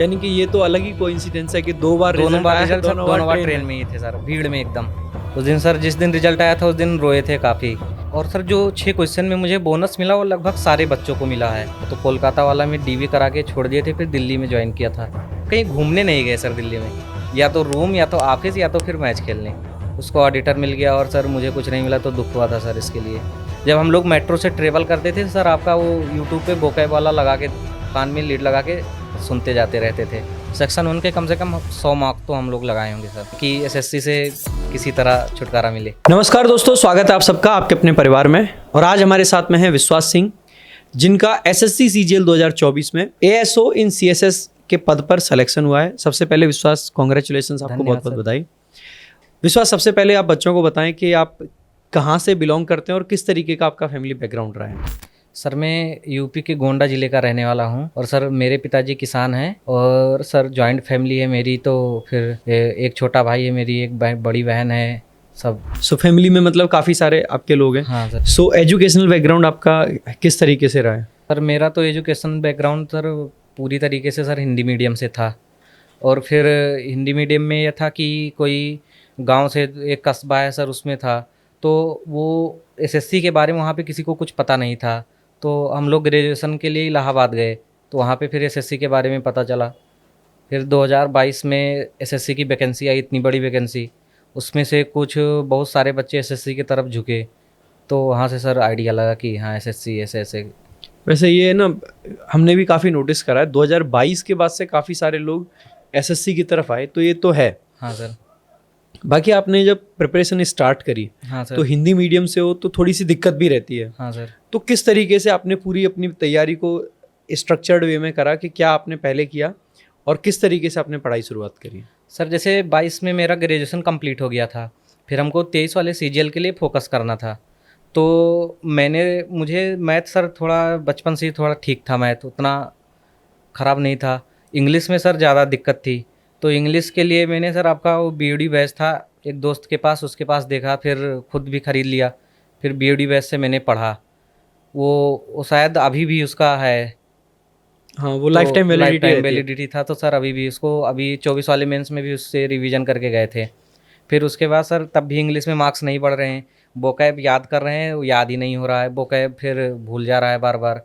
यानी कि ये तो अलग ही कोइंसिडेंस है कि दोनों बार रिजल्ट दोनों बार ट्रेन में ही थे सर, भीड़ में एकदम। उस दिन सर जिस दिन रिजल्ट आया था उस दिन रोए थे काफ़ी। और सर जो 6 क्वेश्चन में मुझे बोनस मिला वो लगभग सारे बच्चों को मिला है। तो कोलकाता वाला में डीवी करा के छोड़ दिए थे, फिर दिल्ली में ज्वाइन किया था। कहीं घूमने नहीं गए सर दिल्ली में, या तो रूम या तो ऑफिस या तो फिर मैच खेलने। उसको ऑडिटर मिल गया और सर मुझे कुछ नहीं मिला, तो दुख हुआ था सर इसके लिए। जब हम लोग मेट्रो से ट्रेवल करते थे सर, आपका वो यूट्यूब पे वोकैब वाला लगा के कान में लीड लगा के सुनते जाते रहते थे। सेक्शन 1 के कम से कम 100 मार्क तो हम लोग लगाए होंगे सर, कि एसएससी से किसी तरह छुटकारा मिले। नमस्कार दोस्तों, स्वागत है आप सबका आपके अपने परिवार में। और आज हमारे साथ में है विश्वास सिंह, जिनका एसएससी सीजीएल 2024 में एएसओ इन सीएसएस के पद पर सिलेक्शन हुआ है। सबसे पहले विश्वास, कॉन्ग्रेचुलेशन, आपको बहुत बहुत बधाई। विश्वास, सबसे पहले आप बच्चों को बताएं कि आप कहाँ से बिलोंग करते हैं और किस तरीके का आपका फैमिली बैकग्राउंड रहा है। सर मैं यूपी के गोंडा ज़िले का रहने वाला हूँ, और सर मेरे पिताजी किसान हैं, और सर जॉइंट फैमिली है मेरी। तो फिर एक छोटा भाई है मेरी, एक बड़ी बहन है, सब। सो फैमिली में मतलब काफ़ी सारे आपके लोग हैं। हाँ सर। सो एजुकेशनल बैकग्राउंड आपका किस तरीके से रहा है? सर मेरा तो एजुकेशन बैकग्राउंड सर पूरी तरीके से सर हिंदी मीडियम से था। और फिर हिंदी मीडियम में यह था कि कोई गांव से एक कस्बा है सर, उसमें था। तो वो एसएससी के बारे में वहाँ पे किसी को कुछ पता नहीं था। तो हम लोग ग्रेजुएशन के लिए इलाहाबाद गए, तो वहाँ पे फिर एसएससी के बारे में पता चला। फिर 2022 में एसएससी की वैकेंसी आई, इतनी बड़ी वैकेंसी, उसमें से कुछ बहुत सारे बच्चे एसएससी की तरफ झुके। तो वहाँ से सर आइडिया लगा कि हाँ एसएससी ऐसे ऐसे। वैसे ये ना, हमने भी काफ़ी नोटिस करा है 2022 के बाद से काफ़ी सारे लोग एसएससी की तरफ आए, तो ये तो है। हाँ सर। बाकी आपने जब प्रिपरेशन स्टार्ट करी, हाँ सर। तो हिंदी मीडियम से हो तो थोड़ी सी दिक्कत भी रहती है। हाँ सर। तो किस तरीके से आपने पूरी अपनी तैयारी को स्ट्रक्चर्ड वे में करा कि क्या आपने पहले किया और किस तरीके से आपने पढ़ाई शुरुआत करी? सर जैसे 22 में मेरा ग्रेजुएशन कंप्लीट हो गया था, फिर हमको 23 वाले सीजीएल के लिए फोकस करना था। तो मुझे मैथ सर थोड़ा बचपन से ही थोड़ा ठीक था, मैथ उतना ख़राब नहीं था। इंग्लिश में सर ज़्यादा दिक्कत थी, तो इंग्लिश के लिए मैंने सर आपका वो बीओडी बैच था एक दोस्त के पास, उसके पास देखा, फिर खुद भी ख़रीद लिया। फिर बीओडी बैच से मैंने पढ़ा। वो शायद अभी भी उसका है। हाँ, वो लाइफ टाइम वैलिडिटी था। तो सर अभी भी उसको, अभी 24 वाले मेंस में भी उससे रिवीजन करके गए थे। फिर उसके बाद सर तब भी इंग्लिश में मार्क्स नहीं बढ़ रहे हैं, वोकैब याद कर रहे हैं, वो याद ही नहीं हो रहा है, वोकैब फिर भूल जा रहा है बार बार।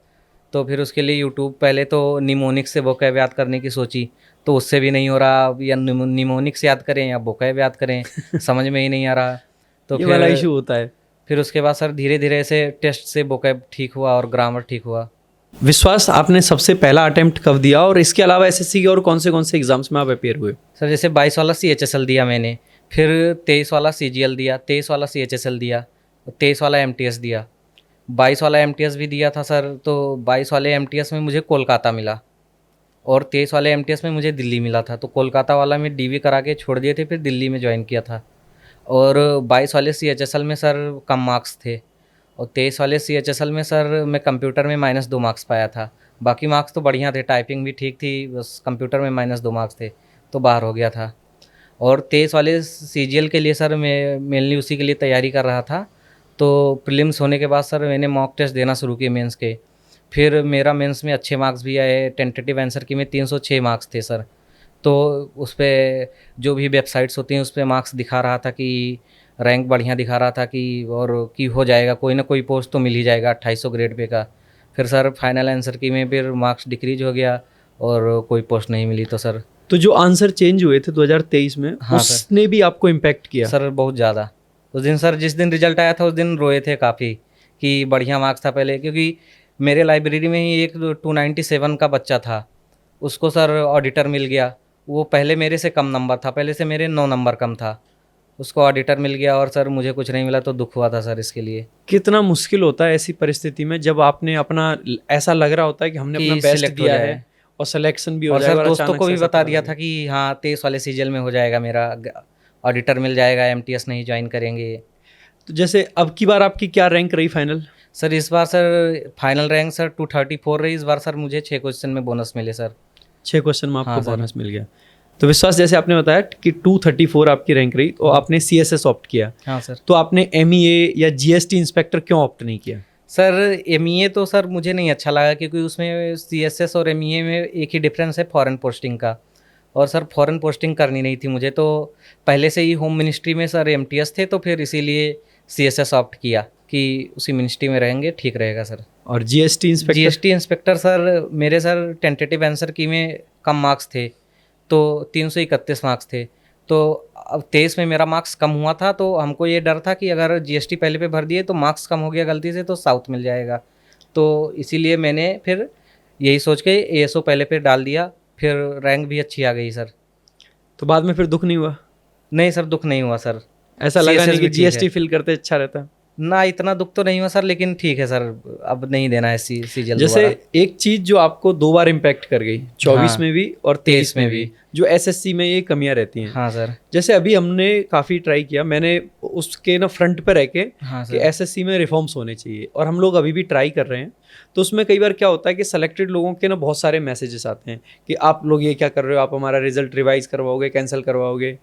तो फिर उसके लिए यूट्यूब, पहले तो निमोनिक्स से वोकैब याद करने की सोची, तो उससे भी नहीं हो रहा। या निमोनिक्स याद करें या वोकैब याद करें, समझ में ही नहीं आ रहा। तो ये वाला इशू होता है। फिर उसके बाद सर धीरे धीरे से टेस्ट से वोकैब ठीक हुआ और ग्रामर ठीक हुआ। विश्वास, आपने सबसे पहला अटेम्प्ट कब दिया और इसके अलावा एसएससी के और कौन से एग्जाम्स में आप अपेयर हुए? सर जैसे 22 वाला CHSL दिया मैंने, फिर 23 वाला CGL दिया, 23 वाला CHSL दिया, 23 वाला MTS दिया, 22 वाला MTS भी दिया था सर। तो 22 वाले MTS में मुझे कोलकाता मिला और 23 वाले MTS में मुझे दिल्ली मिला था। तो कोलकाता वाला में डीवी करा के छोड़ दिए थे, फिर दिल्ली में ज्वाइन किया था। और 22 वाले CHSL में सर कम मार्क्स थे, और 23 वाले CHSL में सर मैं कंप्यूटर में -2 मार्क्स पाया था। बाकी मार्क्स तो बढ़िया थे, टाइपिंग भी ठीक थी, बस कंप्यूटर में -2 मार्क्स थे, तो बाहर हो गया था। और 23 वाले CGL के लिए सर मैं मेनली उसी के लिए तैयारी कर रहा था। तो प्रीलिम्स होने के बाद सर मैंने मॉक टेस्ट देना शुरू किए मेंस के। फिर मेरा मेंस में अच्छे मार्क्स भी आए, टेंटेटिव आंसर की में 306 मार्क्स थे सर। तो उस पर जो भी वेबसाइट्स होती हैं उस पर मार्क्स दिखा रहा था कि रैंक बढ़िया दिखा रहा था कि, और कि हो जाएगा, कोई ना कोई पोस्ट तो मिल ही जाएगा 2800 ग्रेड पे का। फिर सर फाइनल आंसर की में फिर मार्क्स डिक्रीज हो गया और कोई पोस्ट नहीं मिली। तो सर तो जो आंसर चेंज हुए थे 2023 में, हाँ उसने भी आपको इम्पैक्ट किया? सर बहुत ज़्यादा। उस दिन सर जिस दिन रिजल्ट आया था उस दिन रोए थे काफ़ी कि बढ़िया मार्क्स था पहले, क्योंकि मेरे लाइब्रेरी में ही एक 297 का बच्चा था, उसको सर ऑडिटर मिल गया। वो पहले मेरे से कम नंबर था, पहले से मेरे 9 नंबर कम था, उसको ऑडिटर मिल गया और सर मुझे कुछ नहीं मिला, तो दुख हुआ था सर इसके लिए। कितना मुश्किल होता है ऐसी परिस्थिति में जब आपने अपना, ऐसा लग रहा होता है कि हमने अपना बेस्ट दिया है और सिलेक्शन भी हो जाएगा, और सर दोस्तों को भी बता दिया था कि हाँ 23 वाले सीजीएल में हो जाएगा मेरा, ऑडिटर मिल जाएगा, MTS नहीं ज्वाइन करेंगे। तो जैसे अब की बार आपकी क्या रैंक रही फाइनल? सर इस बार सर फाइनल रैंक सर 234 रही। इस बार सर मुझे 6 क्वेश्चन में बोनस मिले सर। 6 क्वेश्चन में आपको हाँ बोनस मिल गया। तो विश्वास, जैसे आपने बताया कि 234 आपकी रैंक रही, तो आपने CSS ऑप्ट किया। हाँ सर। तो आपने MEA या GST इंस्पेक्टर क्यों ऑप्ट नहीं किया? सर एमईए तो सर मुझे नहीं अच्छा लगा, क्योंकि उसमें सीएसएस और एमईए में एक ही डिफरेंस है, फॉरेन पोस्टिंग का। और सर फॉरेन पोस्टिंग करनी नहीं थी मुझे, तो पहले से ही होम मिनिस्ट्री में सर एमटीएस थे, तो फिर इसीलिए सीएसएस ऑप्ट किया कि उसी मिनिस्ट्री में रहेंगे, ठीक रहेगा सर। और GST inspector? GST inspector sir मेरे सर टेंटेटिव आंसर की में कम मार्क्स थे, तो 331 मार्क्स थे। तो अब 23 में मेरा मार्क्स कम हुआ था, तो हमको ये डर था कि अगर जीएसटी पहले पे भर दिए तो मार्क्स कम हो गया गलती से, तो साउथ मिल जाएगा। तो इसीलिए मैंने फिर यही सोच के एएसओ पहले पे डाल दिया, फिर रैंक भी अच्छी आ गई सर। तो बाद में फिर दुख नहीं हुआ? नहीं सर, दुख नहीं हुआ सर। ऐसा लगा CSS नहीं कि भी ठीक जीएसटी है। फिल करते अच्छा रहता? ना, इतना दुख तो नहीं हुआ सर, लेकिन ठीक है सर, अब नहीं देना है सीजीएल जैसे दोबारा। एक चीज जो आपको 2 बार इम्पैक्ट कर गई, 24 हाँ, में भी और 23 में भी, जो एसएससी में ये कमियां रहती हैं। हाँ सर। जैसे अभी हमने काफ़ी ट्राई किया, मैंने उसके ना फ्रंट पे रह के हाँ कि सर। एसएससी में रिफॉर्म्स होने चाहिए, और हम लोग अभी भी ट्राई कर रहे हैं। तो उसमें कई बार क्या होता है कि सेलेक्टेड लोगों के ना बहुत सारे मैसेजेस आते हैं कि आप लोग ये क्या कर रहे हो, आप हमारा रिजल्ट रिवाइज करवाओगे, कैंसिल करवाओगे।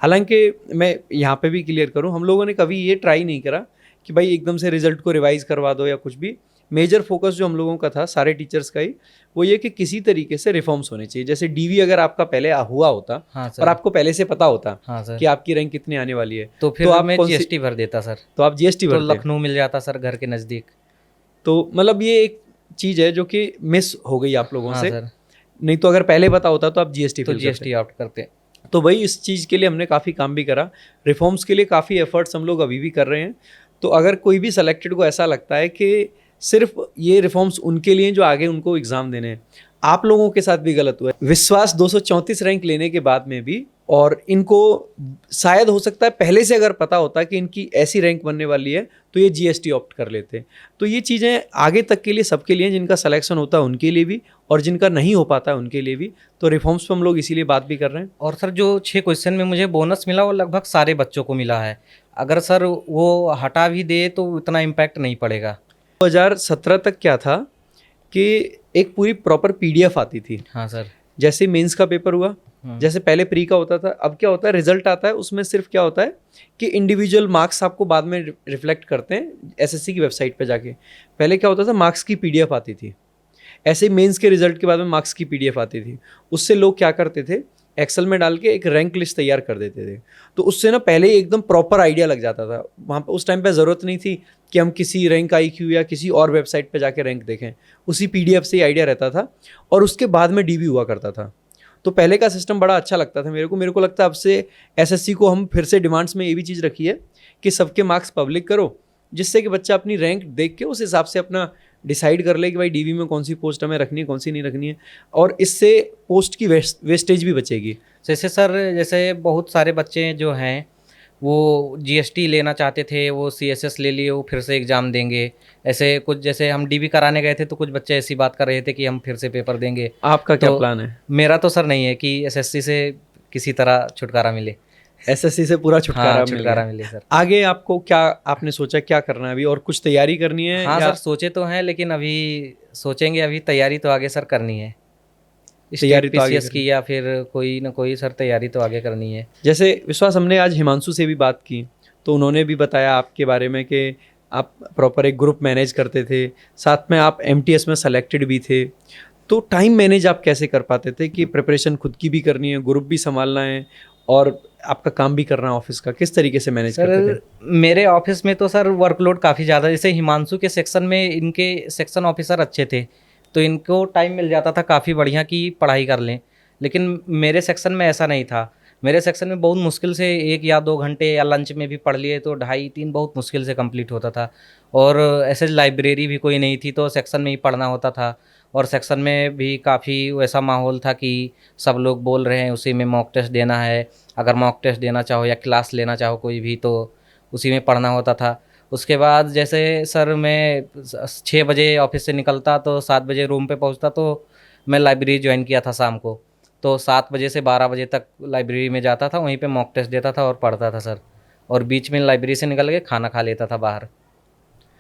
हालांकि मैं यहाँ पे भी क्लियर करूँ, हम लोगों ने कभी ये ट्राई नहीं करा कि भाई एकदम से रिजल्ट को रिवाइज करवा दो या कुछ भी। मेजर फोकस जो हम लोगों का था, सारे टीचर्स का ही, वो ये कि किसी तरीके से रिफॉर्म्स होने चाहिए। जैसे डीवी अगर आपका पहले हुआ होता हाँ सर। और आपको पहले से पता होता हाँ सर। कि आपकी रैंक कितनी आने वाली है, तो फिर आप मैं कौन सी, जीएसटी भर देता सर। तो आप जीएसटी तो भरते। लखनऊ मिल जाता सर, घर के नज़दीक। तो मतलब ये एक चीज़ है जो कि मिस हो गई आप लोगों हाँ से। सर। नहीं तो अगर पहले पता होता तो आप जीएसटी तो फिल करते। जीएसटी ऑप्ट करते। तो वही इस चीज़ के लिए हमने काफ़ी काम भी करा, रिफॉर्म्स के लिए काफ़ी एफर्ट्स हम लोग अभी भी कर रहे हैं। तो अगर कोई भी सेलेक्टेड को ऐसा लगता है कि सिर्फ ये रिफॉर्म्स उनके लिए जो आगे उनको एग्ज़ाम देने हैं, आप लोगों के साथ भी गलत हुआ है। विश्वास 234 रैंक लेने के बाद में भी, और इनको शायद हो सकता है पहले से अगर पता होता कि इनकी ऐसी रैंक बनने वाली है तो ये जीएसटी ऑप्ट कर लेते। तो ये चीज़ें आगे तक के लिए सबके लिए, जिनका सिलेक्शन होता है उनके लिए भी और जिनका नहीं हो पाता है उनके लिए भी। तो रिफॉर्म्स पे हम लोग इसीलिए बात भी कर रहे हैं। और सर जो 6 क्वेश्चन में मुझे बोनस मिला वो लगभग सारे बच्चों को मिला है। अगर सर वो हटा भी दे तो इतना इम्पैक्ट नहीं पड़ेगा। 2017 तक क्या था कि एक पूरी प्रॉपर पीडीएफ आती थी। हाँ सर। जैसे मेंस का पेपर हुआ, जैसे पहले प्री का होता था, अब क्या होता है रिजल्ट आता है, उसमें सिर्फ क्या होता है कि इंडिविजुअल मार्क्स आपको बाद में रिफ्लेक्ट करते हैं एसएससी की वेबसाइट पे जाके। पहले क्या होता था, मार्क्स की पीडीएफ आती थी। ऐसे मेंस के रिजल्ट के बाद में मार्क्स की पीडीएफ आती थी। उससे लोग क्या करते थे, एक्सेल में डाल के एक रैंक लिस्ट तैयार कर देते थे। तो उससे ना पहले ही एकदम प्रॉपर आइडिया लग जाता था। वहाँ पर उस टाइम पे ज़रूरत नहीं थी कि हम किसी रैंक आईक्यू या किसी और वेबसाइट पे जाके रैंक देखें, उसी पीडीएफ से ही आइडिया रहता था। और उसके बाद में डीबी हुआ करता था। तो पहले का सिस्टम बड़ा अच्छा लगता था मेरे को लगता है अब से एसएससी को हम फिर से डिमांड्स में ये भी चीज़ रखी है कि सबके मार्क्स पब्लिक करो, जिससे कि बच्चा अपनी रैंक देख के उस हिसाब से अपना डिसाइड कर ले कि भाई डीवी में कौन सी पोस्ट हमें रखनी है, कौन सी नहीं रखनी है। और इससे पोस्ट की वेस्टेज भी बचेगी। जैसे सर, जैसे बहुत सारे बच्चे जो हैं वो जीएसटी लेना चाहते थे, वो सीएसएस ले लिए, वो फिर से एग्ज़ाम देंगे। ऐसे कुछ, जैसे हम डीबी कराने गए थे तो कुछ बच्चे ऐसी बात कर रहे थे कि हम फिर से पेपर देंगे। आपका क्या तो प्लान है? मेरा तो सर नहीं है कि एसएससी से किसी तरह छुटकारा मिले। एसएससी से पूरा छुटकारा हाँ, मिल छुटकारा गया। मिले सर। आगे आपको क्या, आपने सोचा क्या करना है अभी, और कुछ तैयारी करनी है? हाँ या सर, सोचे तो हैं, लेकिन अभी सोचेंगे। अभी तैयारी तो आगे सर करनी है, तैयारी स्टेट तो आगे पीसीएस की या फिर कोई ना कोई सर तैयारी तो आगे करनी है। जैसे विश्वास, हमने आज हिमांशु से भी बात की तो उन्होंने भी बताया आपके बारे में कि आप प्रॉपर एक ग्रुप मैनेज करते थे, साथ में आप एमटीएस में सेलेक्टेड भी थे। तो टाइम मैनेज आप कैसे कर पाते थे कि प्रिपरेशन खुद की भी करनी है, ग्रुप भी संभालना है और आपका काम भी करना है ऑफिस का, किस तरीके से मैनेज करते थे? सर मेरे ऑफिस में तो सर वर्कलोड काफ़ी ज़्यादा। जैसे हिमांशु के सेक्शन में इनके सेक्शन ऑफिसर अच्छे थे, तो इनको टाइम मिल जाता था काफ़ी बढ़िया कि पढ़ाई कर लें। लेकिन मेरे सेक्शन में ऐसा नहीं था। मेरे सेक्शन में बहुत मुश्किल से 1 या 2 घंटे, या लंच में भी पढ़ लिए तो 2.5-3 बहुत मुश्किल से कंप्लीट होता था। और ऐसे लाइब्रेरी भी कोई नहीं थी, तो सेक्शन में ही पढ़ना होता था। और सेक्शन में भी काफ़ी वैसा माहौल था कि सब लोग बोल रहे हैं, उसी में मॉक टेस्ट देना है। अगर मॉक टेस्ट देना चाहो या क्लास लेना चाहो कोई भी, तो उसी में पढ़ना होता था। उसके बाद जैसे सर मैं 6 बजे ऑफिस से निकलता तो 7 बजे रूम पे पहुंचता, तो मैं लाइब्रेरी ज्वाइन किया था शाम को। तो 7 बजे से 12 बजे तक लाइब्रेरी में जाता था, वहीं पे मॉक टेस्ट देता था और पढ़ता था सर। और बीच में लाइब्रेरी से निकल के खाना खा लेता था बाहर।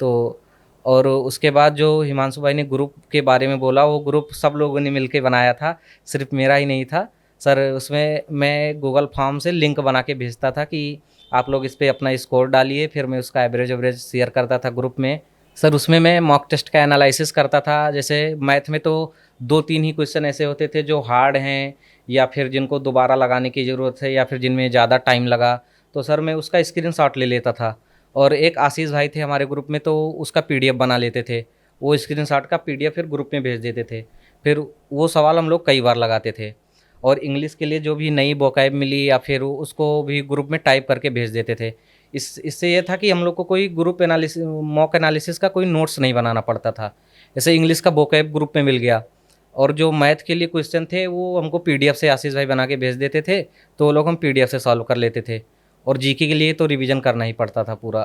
तो और उसके बाद जो हिमांशु भाई ने ग्रुप के बारे में बोला, वो ग्रुप सब लोगों ने मिलके बनाया था, सिर्फ मेरा ही नहीं था सर। उसमें मैं गूगल फॉर्म से लिंक बना के भेजता था कि आप लोग इस पर अपना स्कोर डालिए, फिर मैं उसका एवरेज शेयर करता था ग्रुप में। सर उसमें मैं मॉक टेस्ट का एनालिसिस करता था। जैसे मैथ में तो 2-3 ही क्वेश्चन ऐसे होते थे जो हार्ड हैं या फिर जिनको दोबारा लगाने की ज़रूरत है या फिर जिनमें ज़्यादा टाइम लगा, तो सर मैं उसका स्क्रीनशॉट ले लेता था। और एक आशीष भाई थे हमारे ग्रुप में, तो उसका पीडीएफ बना लेते थे। वो स्क्रीनशॉट का पीडीएफ फिर ग्रुप में भेज देते थे। फिर वो सवाल हम लोग कई बार लगाते थे। और इंग्लिश के लिए जो भी नई वोकैब मिली या फिर उसको भी ग्रुप में टाइप करके भेज देते थे। इससे ये था कि हम लोग को कोई ग्रुप एनालिसिस, मॉक एनालिसिस का कोई नोट्स नहीं बनाना पड़ता था। जैसे इंग्लिश का वोकैब ग्रुप में मिल गया, और जो मैथ के लिए क्वेश्चन थे वो हमको पीडीएफ से आशीष भाई बना के भेज देते थे, तो वो लोग हम पीडीएफ से सॉल्व कर लेते थे। और जीके के लिए तो रिवीजन करना ही पड़ता था पूरा।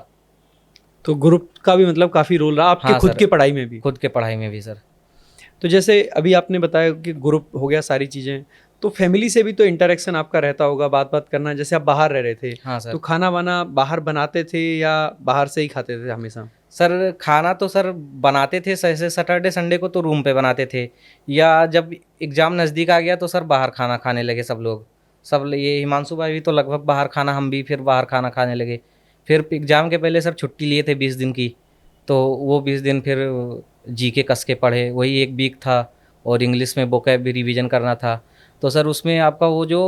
तो ग्रुप का भी मतलब काफ़ी रोल रहा आपके हाँ खुद सर, की पढ़ाई में भी। खुद के पढ़ाई में भी सर। तो जैसे अभी आपने बताया कि ग्रुप हो गया, सारी चीज़ें, तो फैमिली से भी तो इंटरेक्शन आपका रहता होगा, बात बात करना। जैसे आप बाहर रह रहे थे, हाँ सर। तो खाना वाना बाहर बनाते थे या बाहर से ही खाते थे हमेशा? सर खाना तो सर बनाते थे, जैसे सैटरडे संडे को तो रूम पे बनाते थे, या जब एग्ज़ाम नज़दीक आ गया तो सर बाहर खाना खाने लगे सब लोग। ये हिमांशु भाई भी तो लगभग बाहर खाना, हम भी फिर बाहर खाना खाने लगे। फिर एग्ज़ाम के पहले सर छुट्टी लिए थे 20 दिन की, तो वो 20 दिन फिर जीके कस के पढ़े, वही 1 वीक था। और इंग्लिश में वोकैब भी रिवीजन करना था। तो सर उसमें आपका वो जो,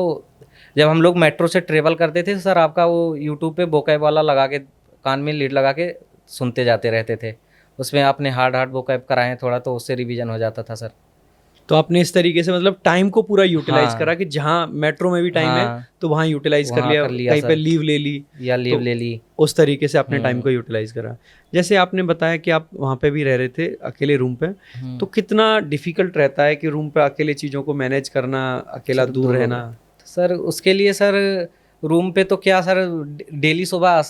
जब हम लोग मेट्रो से ट्रेवल करते थे सर, आपका वो यूट्यूब पे वोकैब वाला लगा के, कान में लीड लगा के सुनते जाते रहते थे। उसमें आपने हार्ड हार्ड वोकैब कराए थोड़ा, तो उससे रिवीजन हो जाता था सर। तो आपने इस तरीके से मतलब टाइम को पूरा यूटिलाइज हाँ। करा कि जहाँ मेट्रो में भी टाइम है हाँ, तो वहाँ यूटिलाइज कर वहाँ लिया, कर लिया कहीं पे सर, लीव ले ली, या लीव तो ले ली। उस तरीके से आपने टाइम हम्म। को यूटिलाइज करा। जैसे आपने बताया कि आप वहाँ पे भी रह रहे थे अकेले रूम पे, हम्म। तो कितना डिफिकल्ट रहता है कि रूम पे अकेले चीज़ों को मैनेज करना, अकेला सर दूर 2 लोग रहना? हैं। तो सर उसके लिए सर रूम पे तो क्या सर, डेली सुबह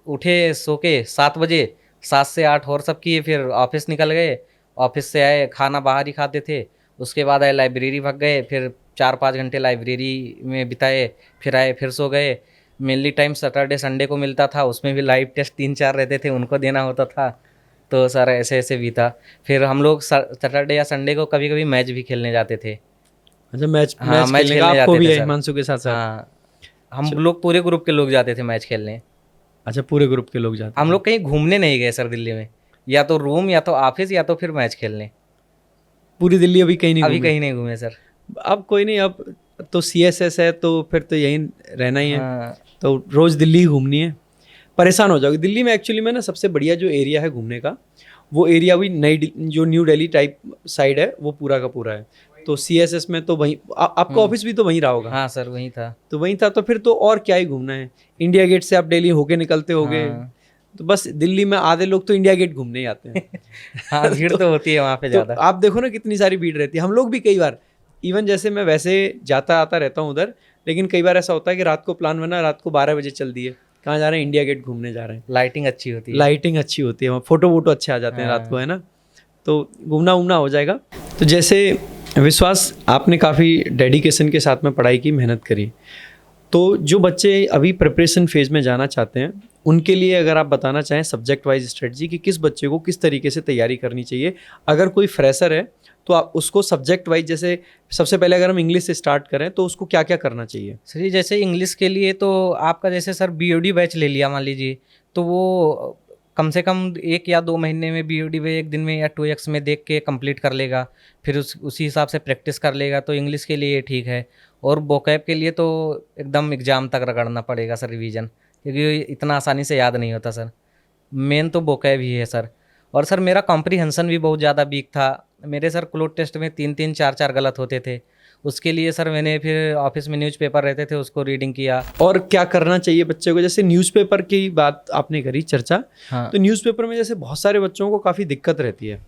उठे सो के 7 बजे, 7 से 8 और सब किए, फिर ऑफिस निकल गए। ऑफिस से आए, खाना बाहर ही खाते थे। उसके बाद आए लाइब्रेरी भाग गए, फिर 4-5 घंटे लाइब्रेरी में बिताए, फिर आए फिर सो गए। मेनली टाइम सैटरडे संडे को मिलता था, उसमें भी लाइव टेस्ट 3-4 रहते थे, उनको देना होता था। तो सर ऐसे ऐसे बीता। फिर हम लोग सैटरडे या संडे को कभी कभी मैच भी खेलने जाते थे। अच्छा, मैच हाँ, मैच मैच खेलने का खेलने आपको जाते भी थे है सर। हिमांशु के साथ साथ? हाँ, हम लोग पूरे ग्रुप के लोग जाते थे मैच खेलने। अच्छा, पूरे ग्रुप के लोग जाते हम थे। लोग कहीं घूमने नहीं गए सर दिल्ली में, या तो रूम या तो ऑफिस या तो फिर मैच खेलने। पूरी दिल्ली अभी कहीं नहीं अभी घूमे? कहीं नहीं घूमे सर। अब कोई नहीं, अब तो CSS है तो फिर तो यहीं रहना ही है, हाँ तो रोज़ दिल्ली ही घूमनी है। परेशान हो जाओगे दिल्ली में। एक्चुअली में ना सबसे बढ़िया जो एरिया है घूमने का, वो एरिया भी जो न्यू दिल्ली टाइप साइड है, वो पूरा का पूरा है। तो CSS में तो वहीं आपका ऑफिस भी तो वहीं रहा होगा? हाँ सर, वही था। तो वहीं था, तो फिर तो और क्या ही घूमना है। इंडिया गेट से आप डेली होके निकलते होगे, हाँ। तो बस दिल्ली में आधे लोग तो इंडिया गेट घूमने ही आते हैं। हाँ, भीड़ तो होती है वहाँ पे तो ज़्यादा। आप देखो ना कितनी सारी भीड़ रहती है। हम लोग भी कई बार, इवन जैसे मैं वैसे जाता आता रहता हूँ उधर, लेकिन कई बार ऐसा होता है कि रात को प्लान बना, रात को 12 बजे चल दिए, कहाँ जा रहे हैं? इंडिया गेट घूमने जा रहे हैं। लाइटिंग अच्छी होती है। लाइटिंग अच्छी होती है वहाँ, फोटो वोटो अच्छे आ जाते हैं रात को, हाँ। है ना? तो घूमना उमना हो जाएगा। तो जैसे विश्वास, आपने काफ़ी डेडिकेशन के साथ में पढ़ाई की, मेहनत करी, तो जो बच्चे अभी प्रिपरेशन फेज़ में जाना चाहते हैं, उनके लिए अगर आप बताना चाहें सब्जेक्ट वाइज स्ट्रेटजी कि किस बच्चे को किस तरीके से तैयारी करनी चाहिए। अगर कोई फ्रेशर है तो आप उसको सब्जेक्ट वाइज, जैसे सबसे पहले अगर हम इंग्लिश से स्टार्ट करें तो उसको क्या क्या करना चाहिए? सर ये जैसे इंग्लिश के लिए तो आपका जैसे सर बीओडी बैच ले लिया मान लीजिए, तो वो कम से कम 1 या 2 महीने में बीओडी बैच 1 दिन में या 2x में देख के कंप्लीट कर लेगा। फिर उसी हिसाब से प्रैक्टिस कर लेगा, तो इंग्लिश के लिए ठीक है। और वोकैब के लिए तो एकदम एग्ज़ाम तक रगड़ना पड़ेगा सर रिवीजन, क्योंकि इतना आसानी से याद नहीं होता सर। मेन तो वोकैब ही है सर। और सर मेरा कॉम्प्रीहेंशन भी बहुत ज़्यादा वीक था। मेरे सर क्लोज टेस्ट में 3-3 4-4 गलत होते थे। उसके लिए सर मैंने फिर ऑफिस में न्यूज़पेपर रहते थे, उसको रीडिंग किया। और क्या करना चाहिए बच्चे को? जैसे न्यूज़पेपर की बात आपने करी चर्चा, हाँ तो न्यूज़पेपर में जैसे बहुत सारे बच्चों को काफ़ी दिक्कत रहती है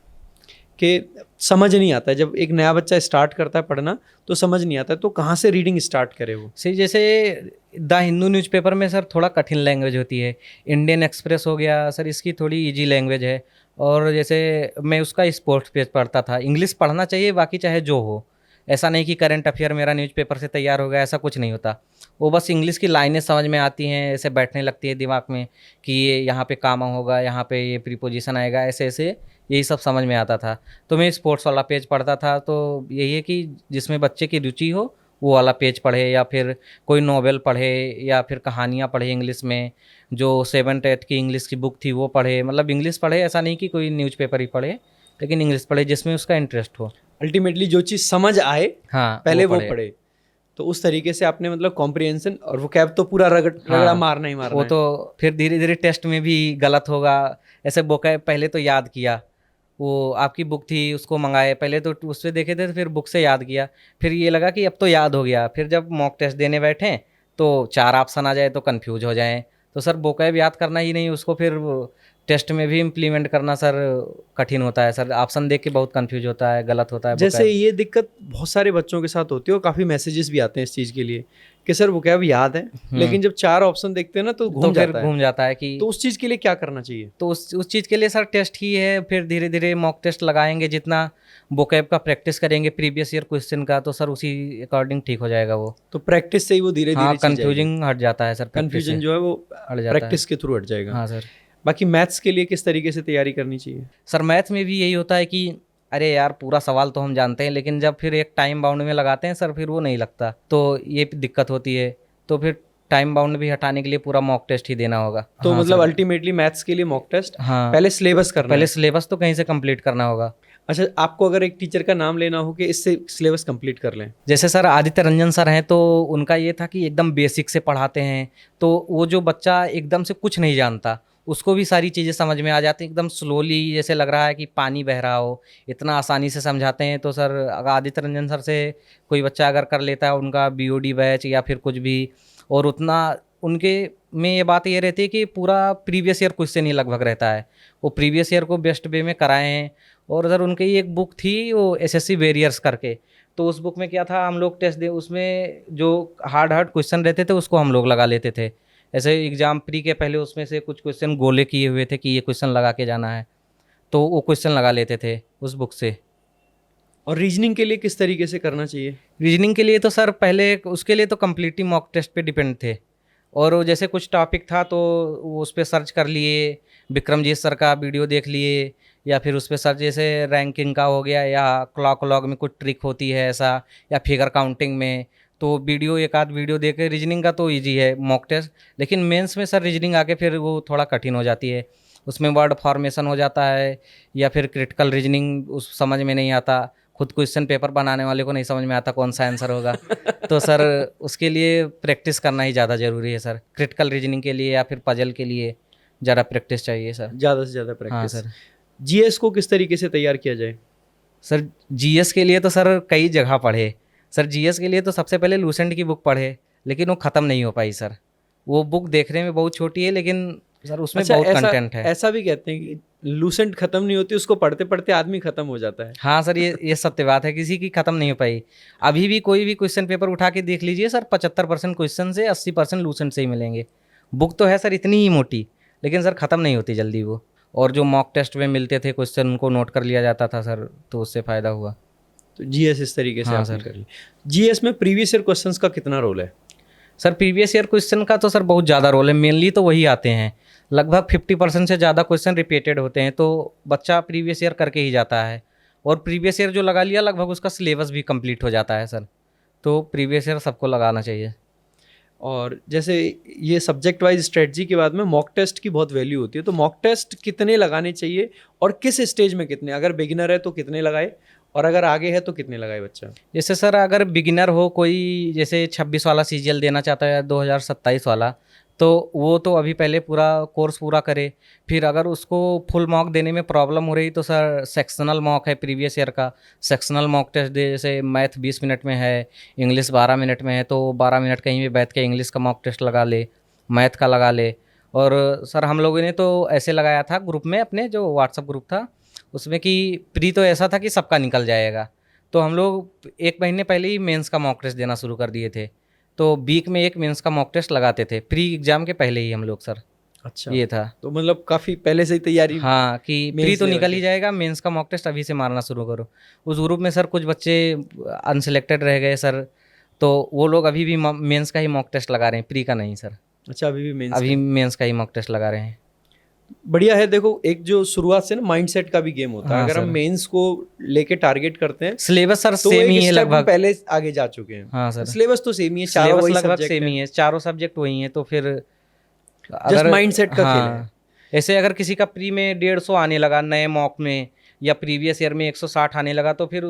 कि समझ नहीं आता है। जब एक नया बच्चा स्टार्ट करता है पढ़ना तो समझ नहीं आता है, तो कहाँ से रीडिंग स्टार्ट करे वो? सही, जैसे द हिंदू न्यूज़पेपर में सर थोड़ा कठिन लैंग्वेज होती है। इंडियन एक्सप्रेस हो गया सर, इसकी थोड़ी इजी लैंग्वेज है। और जैसे मैं उसका स्पोर्ट्स पेज पढ़ता था। इंग्लिश पढ़ना चाहिए बाकी चाहे जो हो, ऐसा नहीं कि करंट अफेयर मेरा न्यूज़पेपर से तैयार हो गया, ऐसा कुछ नहीं होता। वो बस इंग्लिश की लाइनें समझ में आती हैं, ऐसे बैठने लगती है दिमाग में कि ये यहाँ पे कामा होगा, यहाँ पे ये प्रीपोजिशन आएगा, ऐसे ऐसे यही सब समझ में आता था। तो मैं स्पोर्ट्स वाला पेज पढ़ता था। तो यही है कि जिसमें बच्चे की रुचि हो वो वाला पेज पढ़े, या फिर कोई नॉवेल पढ़े, या फिर कहानियाँ पढ़े इंग्लिश में, जो 7th 8th की इंग्लिश की बुक थी वो पढ़े। मतलब इंग्लिश पढ़े, ऐसा नहीं कि कोई न्यूज़पेपर ही पढ़े, लेकिन इंग्लिश पढ़े जिसमें उसका इंटरेस्ट हो। अल्टीमेटली जो चीज़ समझ आए हाँ, पहले वो पढ़े। तो उस तरीके से आपने मतलब कॉम्प्रिहेंशन और वो कैब तो पूरा रगड़ा मारना ही मारना वो है। तो फिर धीरे धीरे टेस्ट में भी गलत होगा। ऐसे vocab पहले तो याद किया, वो आपकी बुक थी उसको मंगाए, पहले तो उस पे देखे थे, फिर बुक से याद किया, फिर ये लगा कि अब तो याद हो गया। फिर जब मॉक टेस्ट देने बैठे तो 4 ऑप्शन आ जाए तो कंफ्यूज हो जाएं। तो सर vocab याद करना ही नहीं, उसको फिर टेस्ट में भी इम्प्लीमेंट करना सर कठिन होता है सर। ऑप्शन देख के बहुत कंफ्यूज होता है, गलत होता है जैसे vocab। ये दिक्कत बहुत सारे बच्चों के साथ होती है और काफ़ी मैसेजेस भी आते हैं इस चीज़ के लिए कि सर वो क्या याद है, लेकिन जब 4 ऑप्शन देखते हैं ना तो तो फिर घूम जाता है कि तो उस चीज़ के लिए क्या करना चाहिए? तो उस चीज़ के लिए सर टेस्ट ही है। फिर धीरे धीरे मॉक टेस्ट लगाएंगे, जितना vocab का प्रैक्टिस करेंगे प्रीवियस ईयर क्वेश्चन का, तो सर उसी अकॉर्डिंग ठीक हो जाएगा वो। तो प्रैक्टिस से ही वो धीरे हाँ, धीरे कंफ्यूजिंग हट जाता है सर, कंफ्यूजन जो है वो हट जाता प्रैक्टिस के थ्रू हट जाएगा। हाँ सर। बाकी मैथ्स के लिए किस तरीके से तैयारी करनी चाहिए? सर मैथ में भी यही होता है कि अरे यार पूरा सवाल तो हम जानते हैं, लेकिन जब फिर एक टाइम बाउंड में लगाते हैं सर, फिर वो नहीं लगता, तो ये दिक्कत होती है। तो फिर टाइम बाउंड भी हटाने के लिए पूरा मॉक टेस्ट ही देना होगा। तो हाँ मतलब सर। अल्टीमेटली मैथ्स के लिए मॉक टेस्ट हाँ, पहले सिलेबस करना पहले है। सिलेबस तो कहीं से कंप्लीट करना होगा। अच्छा, आपको अगर एक टीचर का नाम लेना हो कि इससे सिलेबस कंप्लीट कर लें, जैसे सर आदित्य रंजन सर हैं, तो उनका ये था कि एकदम बेसिक से पढ़ाते हैं, तो वो जो बच्चा एकदम से कुछ नहीं जानता उसको भी सारी चीज़ें समझ में आ जाती हैं एकदम स्लोली, जैसे लग रहा है कि पानी बह रहा हो, इतना आसानी से समझाते हैं। तो सर अगर आदित्य रंजन सर से कोई बच्चा अगर कर लेता है उनका BOD बैच या फिर कुछ भी, और उतना उनके में ये बात ये रहती है कि पूरा प्रीवियस ईयर क्वेश्चन ही लगभग रहता है, वो प्रीवियस ईयर को बेस्ट वे में कराए हैं। और सर उनकी एक बुक थी वो SSC बैरियर्स करके, तो उस बुक में क्या था, हम लोग टेस्ट दे उसमें जो हार्ड क्वेश्चन रहते थे उसको हम लोग लगा लेते थे। ऐसे एग्जाम प्री के पहले उसमें से कुछ क्वेश्चन गोले किए हुए थे कि ये क्वेश्चन लगा के जाना है, तो वो क्वेश्चन लगा लेते थे उस बुक से। और रीजनिंग के लिए किस तरीके से करना चाहिए? रीजनिंग के लिए तो सर पहले उसके लिए तो कम्प्लीटली मॉक टेस्ट पे डिपेंड थे, और वो जैसे कुछ टॉपिक था तो वो उस पर सर्च कर लिए, विक्रमजीत सर का वीडियो देख लिए, या फिर उस पर सर्च जैसे रैंकिंग का हो गया, या क्लॉक लॉग में कुछ ट्रिक होती है ऐसा, या फिगर काउंटिंग में, तो वीडियो एक आध वीडियो देख के रीजनिंग का तो इजी है मॉक टेस्ट। लेकिन मेंस में सर रीजनिंग आके फिर वो थोड़ा कठिन हो जाती है, उसमें वर्ड फॉर्मेशन हो जाता है, या फिर क्रिटिकल रीजनिंग उस समझ में नहीं आता, खुद क्वेश्चन पेपर बनाने वाले को नहीं समझ में आता कौन सा आंसर होगा। तो सर उसके लिए प्रैक्टिस करना ही ज़्यादा ज़रूरी है सर, क्रिटिकल रीजनिंग के लिए या फिर पजल के लिए ज़्यादा प्रैक्टिस चाहिए सर। ज़्यादा से ज़्यादा हाँ प्रैक्टिस। सर। जीएस को किस तरीके से तैयार किया जाए? सर GS के लिए तो सर कई जगह पढ़े सर। GS के लिए तो सबसे पहले लूसेंट की बुक पढ़े, लेकिन वो ख़त्म नहीं हो पाई सर। वो बुक देखने में बहुत छोटी है, लेकिन सर उसमें बहुत कंटेंट है। ऐसा भी कहते हैं कि लूसेंट खत्म नहीं होती, उसको पढ़ते पढ़ते आदमी खत्म हो जाता है। हाँ सर, ये सत्य बात है, किसी की ख़त्म नहीं हो पाई। अभी भी कोई भी क्वेश्चन पेपर उठा के देख लीजिए सर, 75% क्वेश्चन से 80% लूसेंट से ही मिलेंगे। बुक तो है सर इतनी ही मोटी, लेकिन सर ख़त्म नहीं होती जल्दी वो। और जो मॉक टेस्ट में मिलते थे क्वेश्चन उनको नोट कर लिया जाता था सर, तो उससे फ़ायदा हुआ। तो जीएस इस तरीके से हाँ आपने सर। कर लिया। जीएस में प्रीवियस ईयर क्वेश्चंस का कितना रोल है? सर प्रीवियस ईयर क्वेश्चन का तो सर बहुत ज़्यादा रोल है, मेनली तो वही आते हैं, लगभग 50% से ज़्यादा क्वेश्चन रिपीटेड होते हैं, तो बच्चा प्रीवियस ईयर करके ही जाता है। और प्रीवियस ईयर जो लगा लिया लगभग उसका सिलेबस भी कंप्लीट हो जाता है सर, तो प्रीवियस ईयर सबको लगाना चाहिए। और जैसे ये सब्जेक्ट वाइज स्ट्रेटजी के बाद में मॉक टेस्ट की बहुत वैल्यू होती है, तो मॉक टेस्ट कितने लगाने चाहिए और किस स्टेज में कितने? अगर बिगिनर है तो कितने लगाए, और अगर आगे है तो कितने लगाए बच्चा? जैसे सर अगर बिगिनर हो कोई, जैसे 26 वाला CGL देना चाहता है 2027 वाला, तो वो तो अभी पहले पूरा कोर्स पूरा करे। फिर अगर उसको फुल मॉक देने में प्रॉब्लम हो रही तो सर सेक्शनल मॉक है प्रीवियस ईयर का, सेक्शनल मॉक टेस्ट दे। जैसे मैथ 20 मिनट में है, इंग्लिश 12 मिनट में है, तो 12 मिनट कहीं भी बैठ के इंग्लिश का मॉक टेस्ट लगा ले, मैथ का लगा ले। और सर हम लोगों ने तो ऐसे लगाया था ग्रुप में, अपने जो व्हाट्सअप ग्रुप था उसमें, कि प्री तो ऐसा था कि सबका निकल जाएगा, तो हम लोग 1 महीने पहले ही मेंस का मॉक टेस्ट देना शुरू कर दिए थे। तो वीक में 1 मेंस का मॉक टेस्ट लगाते थे प्री एग्जाम के पहले ही हम लोग सर। अच्छा, ये था। तो मतलब काफ़ी पहले से ही तैयारी। हाँ, कि मेंस प्री तो लेवल निकल के। ही जाएगा, मेंस का मॉक टेस्ट अभी से मारना शुरू करो। उस ग्रुप में सर कुछ बच्चे अनसिलेक्टेड रह गए सर, तो वो लोग अभी भी मेंस का ही मॉक टेस्ट लगा रहे हैं, प्री का नहीं सर। अच्छा, अभी भी मेंस अभी मेंस का ही मॉक टेस्ट लगा रहे हैं। बढ़िया है। देखो, एक जो शुरुआत से ना माइंडसेट का भी गेम होता है। हाँ अगर हम सर। मेंस को लेके टारगेट करते हैं सिलेबस सर तो सेम ही एक है स्टेप हम लगभग। पहले आगे जा चुके हैं। हाँ सर। सिलेबस तो सेम ही है, चारों सिलेबस वही लगभग सब्जेक्ट सेम ही है, है, चारों सब्जेक्ट वही हैं, तो फिर जस्ट अगर माइंडसेट का खेल है। हाँ, ऐसे अगर किसी का प्री में 150 आने लगा नए मॉक में, या प्रीवियस ईयर में 160 आने लगा, तो फिर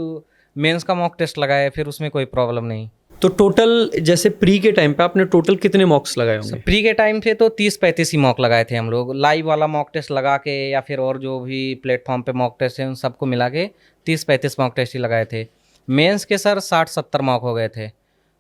मेंस का मॉक टेस्ट लगाए, फिर उसमें कोई प्रॉब्लम नहीं। तो टोटल जैसे प्री के टाइम पे आपने टोटल कितने मॉक्स लगाए होंगे? प्री के टाइम पे तो 30-35 ही मॉक लगाए थे हम लोग, लाइव वाला मॉक टेस्ट लगा के, या फिर और जो भी प्लेटफॉर्म पे मॉक टेस्ट है उन सबको मिला के 30-35 मॉक टेस्ट ही लगाए थे। मेंस के सर 60-70 मॉक हो गए थे।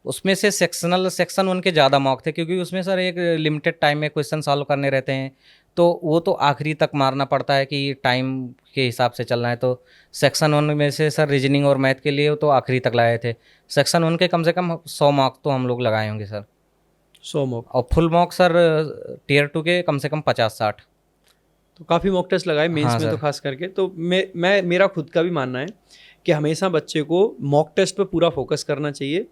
उसमें से सेक्शन 1 के ज़्यादा मॉक थे, क्योंकि उसमें सर एक लिमिटेड टाइम में क्वेश्चन सॉल्व करने रहते हैं, तो वो तो आखिरी तक मारना पड़ता है कि टाइम के हिसाब से चलना है। तो सेक्शन 1 में से सर रीजनिंग और मैथ के लिए तो आखिरी तक लगाए थे। सेक्शन 1 के कम से कम 100 मॉक तो हम लोग लगाए होंगे सर। 100 मॉक। और फुल मॉक सर टियर 2 के कम से कम 50-60। तो काफ़ी मॉक टेस्ट लगाए मेंस हाँ में तो सर। खास करके। तो मैं मेरा खुद का भी मानना है कि हमेशा बच्चे को मॉक टेस्ट पे पूरा फोकस करना चाहिए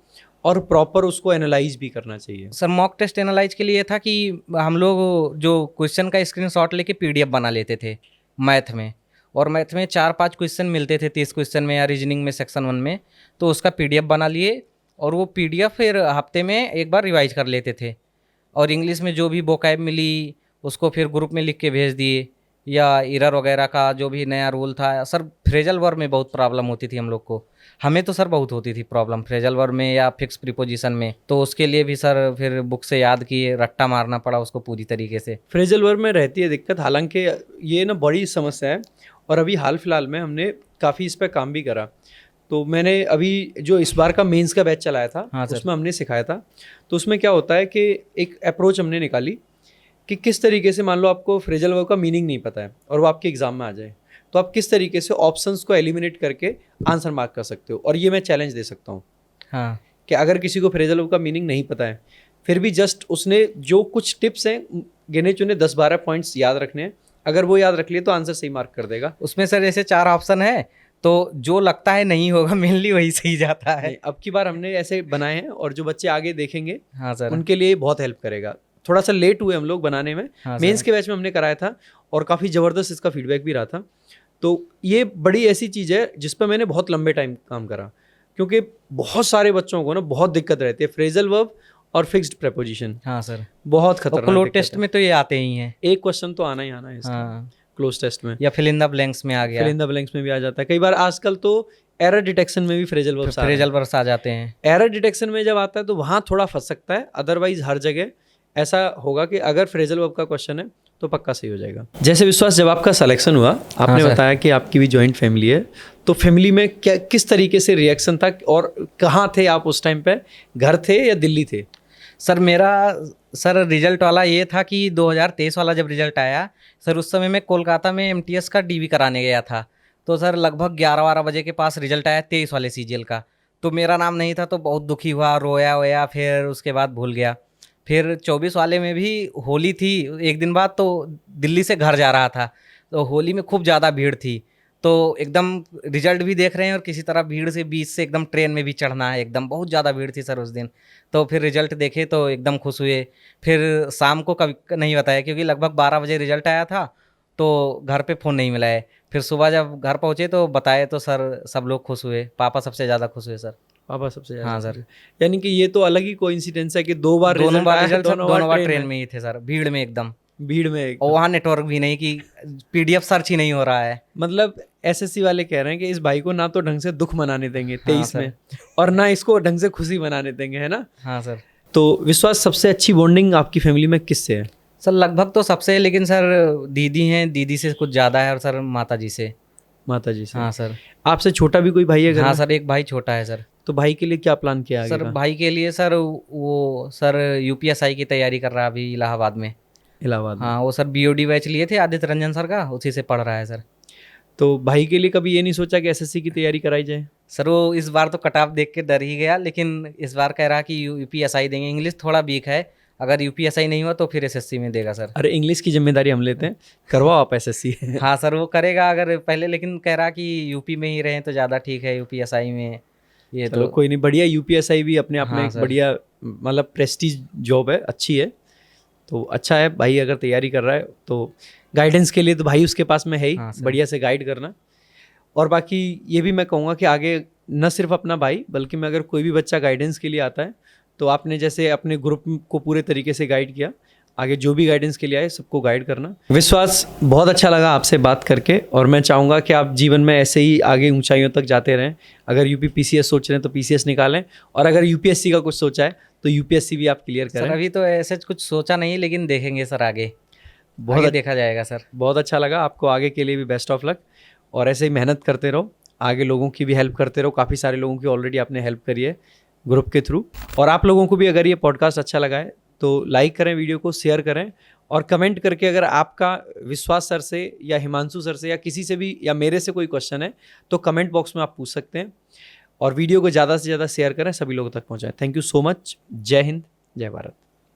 और प्रॉपर उसको एनालाइज भी करना चाहिए। सर मॉक टेस्ट एनालाइज के लिए ये था कि हम लोग जो क्वेश्चन का स्क्रीनशॉट लेके पीडीएफ बना लेते थे मैथ में, और मैथ में 4-5 क्वेश्चन मिलते थे 30 क्वेश्चन में, या रीजनिंग में सेक्शन 1 में, तो उसका पीडीएफ बना लिए, और वो पीडीएफ फिर हफ्ते में एक बार रिवाइज कर लेते थे। और इंग्लिश में जो भी वोकैब मिली उसको फिर ग्रुप में लिख के भेज दिए, या एरर वगैरह का जो भी नया रूल था। सर फ्रेजल वर्ब में बहुत प्रॉब्लम होती थी हम लोग को, हमें तो सर बहुत होती थी प्रॉब्लम फ्रेजल वर्ब में या फिक्स प्रीपोजिशन में, तो उसके लिए भी सर फिर बुक से याद किए, रट्टा मारना पड़ा उसको पूरी तरीके से। फ्रेजल वर्ब में रहती है दिक्कत, हालांकि ये ना बड़ी समस्या है और अभी हाल फिलहाल में हमने काफ़ी इस पर काम भी करा। तो मैंने अभी जो इस बार का मेंस का बैच चलाया था, हाँ सर। उसमें हमने सिखाया था। तो उसमें क्या होता है कि एक अप्रोच हमने निकाली कि किस तरीके से, मान लो आपको फ्रेजल वर्ब का मीनिंग नहीं पता है और वो आपके एग्जाम में आ जाए, तो आप किस तरीके से ऑप्शंस को एलिमिनेट करके आंसर मार्क कर सकते हो। और ये मैं चैलेंज दे सकता हूँ हाँ कि अगर किसी को फ्रेजल वर्ब का मीनिंग नहीं पता है, फिर भी जस्ट उसने जो कुछ टिप्स हैं गिने चुने 10-12 पॉइंट्स याद रखने हैं, अगर वो याद रख लिए तो आंसर सही मार्क कर देगा। उसमें सर ऐसे 4 ऑप्शन है, तो जो लगता है नहीं होगा मेनली वही सही जाता है। नहीं, अब की बार हमने ऐसे बनाए हैं और जो बच्चे आगे देखेंगे हाँ सर। उनके लिए बहुत हेल्प करेगा। थोड़ा सा लेट हुए हम लोग बनाने में, हाँ मेंस सर। के बैच में हमने कराया था और काफ़ी ज़बरदस्त इसका फीडबैक भी रहा था। तो ये बड़ी ऐसी चीज़ है जिस पर मैंने बहुत लंबे टाइम काम करा, क्योंकि बहुत सारे बच्चों को ना बहुत दिक्कत रहती है फ्रेजल वर्ब और फिक्स्ड प्रेपोजिशन, हाँ सर। बहुत और खतरनाक क्लोज दिक्कत टेस्ट है। में तो ये आते ही हैं। एक क्वेश्चन तो आना ही आना है इसका हाँ, क्लोज टेस्ट में, या फिल इन द ब्लैंक्स में आ गया, फिल इन द ब्लैंक्स में भी आ जाता है। कई बार आजकल तो एरर डिटेक्शन में भी फ्रेजल वर्ब्स आ रहे हैं। फ्रेजल वर्ब्स आ जाते हैं। एरर डिटेक्शन में जब आता है तो वहाँ थोड़ा फंस सकता है, अदरवाइज हर जगह ऐसा होगा कि अगर फ्रेजल वर्ब का क्वेश्चन है तो पक्का सही हो जाएगा। जैसे विश्वास, जब आपका सिलेक्शन हुआ, आपने सर। बताया कि आपकी भी जॉइंट फैमिली है, तो फैमिली में क्या किस तरीके से रिएक्शन था और कहाँ थे आप उस टाइम पे? घर थे या दिल्ली थे? सर मेरा सर रिजल्ट वाला ये था कि 2023 वाला जब रिजल्ट आया सर, उस समय मैं कोलकाता में एमटीएस का डीवी कराने गया था। तो सर लगभग 11-12 बजे के पास रिजल्ट आया 23 वाले सीजीएल का, तो मेरा नाम नहीं था, तो बहुत दुखी हुआ, रोया वोया, फिर उसके बाद भूल गया। फिर 24 वाले में भी होली थी एक दिन बाद, तो दिल्ली से घर जा रहा था, तो होली में खूब ज़्यादा भीड़ थी, तो एकदम रिजल्ट भी देख रहे हैं और किसी तरह भीड़ से बीच से एकदम ट्रेन में भी चढ़ना है, एकदम बहुत ज़्यादा भीड़ थी सर उस दिन। तो फिर रिजल्ट देखे तो एकदम खुश हुए। फिर शाम को कभी नहीं बताया, क्योंकि लगभग 12 बजे रिजल्ट आया था, तो घर पे फ़ोन नहीं मिला है। फिर सुबह जब घर पहुँचे तो बताए, तो सर सब लोग खुश हुए, पापा सबसे ज़्यादा खुश हुए सर। पापा सबसे ज़्यादा? हाँ सर। यानी कि ये तो अलग ही कोइंसिडेंस है कि दो बार दोनों रिजल्ट बार आया, रिजल्ट सर, दोनों बार ट्रेन में में ही थे सर, भीड़ में एकदम। भीड़ में और वहाँ नेटवर्क भी नहीं कि पीडीएफ सर्च ही नहीं हो रहा है। मतलब एसएससी वाले कह रहे हैं कि इस भाई को ना तो ढंग से दुख मनाने देंगे हाँ 23 सर। में, और ना इसको ढंग से खुशी मनाने देंगे, है ना? हाँ सर। तो विश्वास, सबसे अच्छी बॉन्डिंग आपकी फैमिली में किससे है? सर लगभग तो सबसे है, लेकिन सर दीदी हैं, दीदी से कुछ ज़्यादा है, और सर माता जी से। माता जी से। हाँ सर। आपसे छोटा भी कोई भाई है घर हाँ में? सर, एक भाई छोटा है सर। तो भाई के लिए क्या प्लान किया आगे सर का? भाई के लिए सर वो सर यूपीएसआई की तैयारी कर रहा है अभी इलाहाबाद में। इलाहाबाद में। हाँ, वो सर बीओडी बैच लिए थे आदित्य रंजन सर का, उसी से पढ़ रहा है सर। तो भाई के लिए कभी ये नहीं सोचा कि एसएससी की तैयारी कराई जाए? सर वो इस बार तो कट ऑफ देख के डर ही गया, लेकिन इस बार कह रहा कि यूपीएसआई देंगे। इंग्लिश थोड़ा वीक है, अगर यूपीएसआई नहीं हुआ तो फिर एसएससी में देगा सर। अरे इंग्लिश की जिम्मेदारी हम लेते हैं, करवाओ आप एसएससी। हाँ सर, वो करेगा अगर पहले, लेकिन कह रहा कि यूपी में ही रहें तो ज़्यादा ठीक है, यूपीएसआई में ये चलो तो। कोई नहीं, बढ़िया। यूपीएसआई भी अपने आप में हाँ एक सर। बढ़िया मतलब प्रेस्टीज जॉब है, अच्छी है। तो अच्छा है भाई, अगर तैयारी कर रहा है तो गाइडेंस के लिए तो भाई उसके पास में है ही, हाँ सर। बढ़िया से गाइड करना। और बाकी ये भी मैं कहूँगा कि आगे न सिर्फ अपना भाई बल्कि मैं अगर कोई भी बच्चा गाइडेंस के लिए आता है तो आपने जैसे अपने ग्रुप को पूरे तरीके से गाइड किया, आगे जो भी गाइडेंस के लिए आए सबको गाइड करना। विश्वास, बहुत अच्छा लगा आपसे बात करके और मैं चाहूँगा कि आप जीवन में ऐसे ही आगे ऊंचाइयों तक जाते रहें। अगर यूपी पीसीएस सोच रहे हैं तो पीसीएस निकालें, और अगर यूपीएससी का कुछ सोचा है तो यूपीएससी भी आप क्लियर सर करें। अभी तो ऐसे कुछ सोचा नहीं है, लेकिन देखेंगे सर आगे, बहुत आगे देखा जाएगा सर। बहुत अच्छा लगा, आपको आगे के लिए भी बेस्ट ऑफ लक, और ऐसे ही मेहनत करते रहो, आगे लोगों की भी हेल्प करते रहो। काफ़ी सारे लोगों की ऑलरेडी आपने हेल्प करी है ग्रुप के थ्रू। और आप लोगों को भी अगर ये पॉडकास्ट अच्छा लगा है तो लाइक करें, वीडियो को शेयर करें, और कमेंट करके अगर आपका विश्वास सर से या हिमांशु सर से या किसी से भी या मेरे से कोई क्वेश्चन है तो कमेंट बॉक्स में आप पूछ सकते हैं। और वीडियो को ज़्यादा से ज़्यादा शेयर करें, सभी लोगों तक पहुँचाएं। Thank you so much. जय हिंद, जय भारत।